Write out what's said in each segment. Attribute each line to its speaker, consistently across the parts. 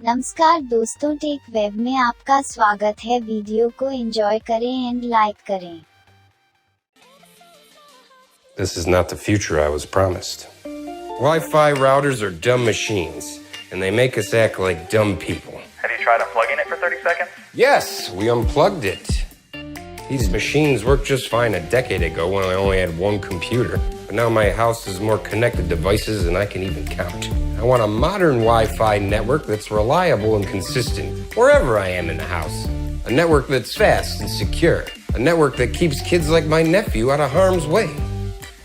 Speaker 1: नमस्कार दोस्तों, take web में आपका स्वागत है। वीडियो को एंजॉय करें एंड लाइक करें।
Speaker 2: This is not the future I was promised. Wi-Fi routers are dumb machines, and they make us act like dumb people.
Speaker 3: Have you tried unplugging it for 30 seconds?
Speaker 2: Yes, we unplugged it. These machines worked just fine a decade ago when I only had one computer. But now my house has more connected devices than I can even count. I want a modern Wi-Fi network that's reliable and consistent wherever I am in the house. A network that's fast and secure. A network that keeps kids like my nephew out of harm's way.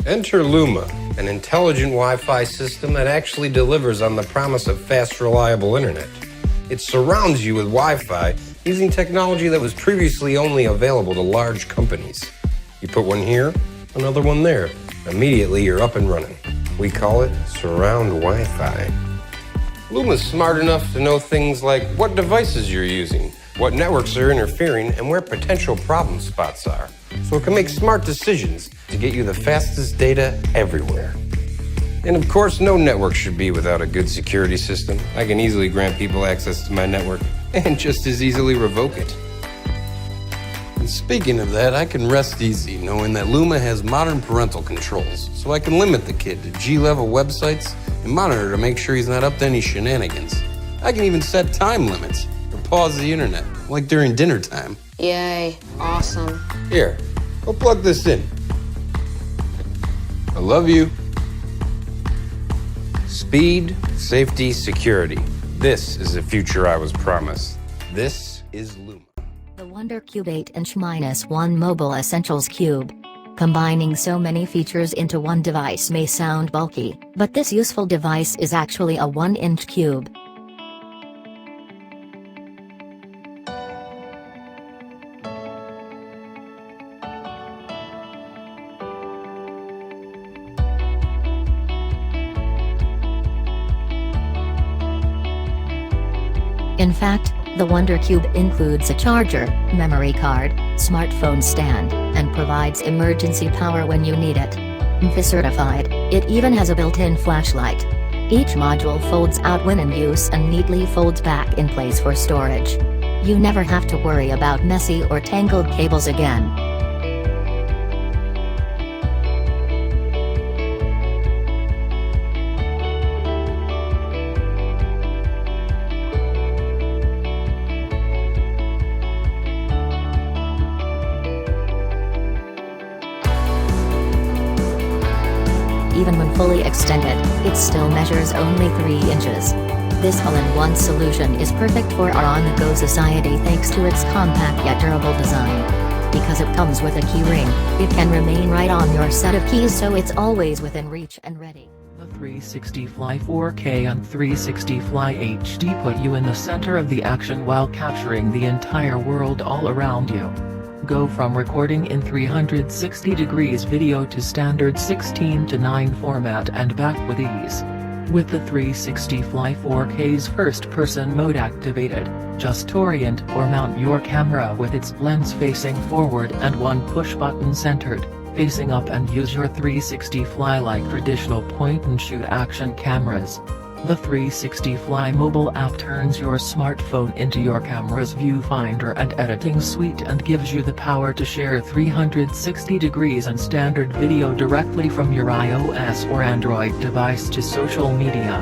Speaker 2: Enter LUMA, an intelligent Wi-Fi system that actually delivers on the promise of fast, reliable internet. It surrounds you with Wi-Fi using technology that was previously only available to large companies. You put one here, another one there. Immediately, you're up and running. We call it surround Wi-Fi. LUMA's smart enough to know things like what devices you're using, what networks are interfering, and where potential problem spots are. So it can make smart decisions to get you the fastest data everywhere. And of course, no network should be without a good security system. I can easily grant people access to my network and just as easily revoke it. And speaking of that, I can rest easy knowing that LUMA has modern parental controls, so I can limit the kid to G-level websites and monitor to make sure he's not up to any shenanigans. I can even set time limits or pause the internet, like during dinner time.
Speaker 4: Yay, awesome.
Speaker 2: Here, go plug this in. I love you. Speed, safety, security. This is the future I was promised. This is LUMA.
Speaker 5: The Wonder Cube 8-inch-1 Mobile Essentials Cube. Combining so many features into one device may sound bulky, but this useful device is actually a 1-inch cube. In fact, the Wonder Cube includes a charger, memory card, smartphone stand, and provides emergency power when you need it. MUSE certified, it even has a built-in flashlight. Each module folds out when in use and neatly folds back in place for storage. You never have to worry about messy or tangled cables again. Even when fully extended, it still measures only 3 inches. This all-in-one solution is perfect for our on-the-go society thanks to its compact yet durable design. Because it comes with a key ring, it can remain right on your set of keys so it's always within reach and ready.
Speaker 6: The 360 Fly 4K and 360 Fly HD put you in the center of the action while capturing the entire world all around you. Go from recording in 360 degrees video to standard 16:9 format and back with ease. With the 360 Fly 4K's first-person mode activated, just orient or mount your camera with its lens facing forward and one push button centered, facing up, and use your 360 Fly like traditional point-and-shoot action cameras. The 360 Fly mobile app turns your smartphone into your camera's viewfinder and editing suite and gives you the power to share 360 degrees and standard video directly from your iOS or Android device to social media.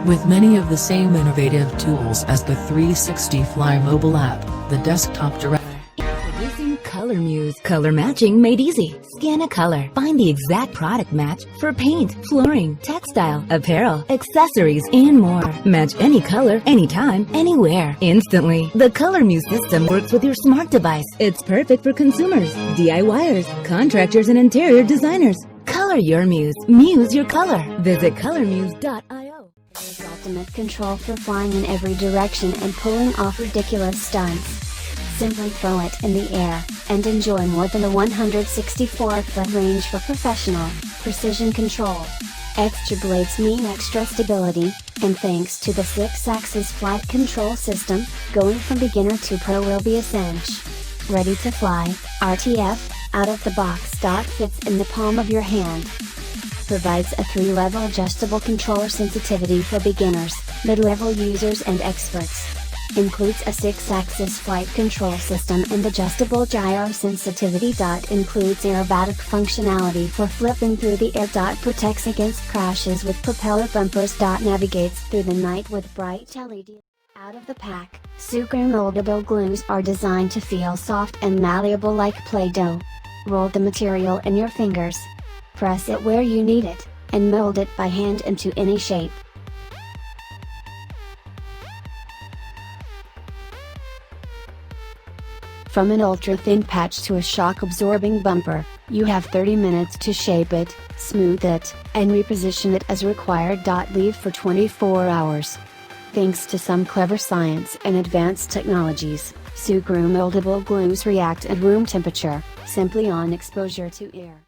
Speaker 6: With many of the same innovative tools as the 360 Fly mobile app, the desktop direct.
Speaker 7: Introducing Color Muse. Color matching made easy. Scan a color. Find the exact product match for paint, flooring, textile, apparel, accessories, and more. Match any color, anytime, anywhere, instantly. The Color Muse system works with your smart device. It's perfect for consumers, DIYers, contractors, and interior designers. Color your muse. Muse your color. Visit colormuse.io.
Speaker 1: There's ultimate control for flying in every direction and pulling off ridiculous stunts. Simply throw it in the air, and enjoy more than a 164-foot range for professional, precision control. Extra blades mean extra stability, and thanks to the 6-axis flight control system, going from beginner to pro will be a cinch. Ready to fly, RTF, out of the box. Fits in the palm of your hand. Provides a 3-level adjustable controller sensitivity for beginners, mid-level users and experts. Includes a 6-axis flight control system and adjustable gyro sensitivity. Includes aerobatic functionality for flipping through the air. Protects against crashes with propeller bumpers. Navigates through the night with bright LED. Out of the pack, SUGRU moldable glues are designed to feel soft and malleable like Play-Doh. Roll the material in your fingers. Press it where you need it, and mold it by hand into any shape. From an ultra-thin patch to a shock-absorbing bumper, you have 30 minutes to shape it, smooth it, and reposition it as required. Leave for 24 hours. Thanks to some clever science and advanced technologies, SUGRU moldable glues react at room temperature, simply on exposure to air.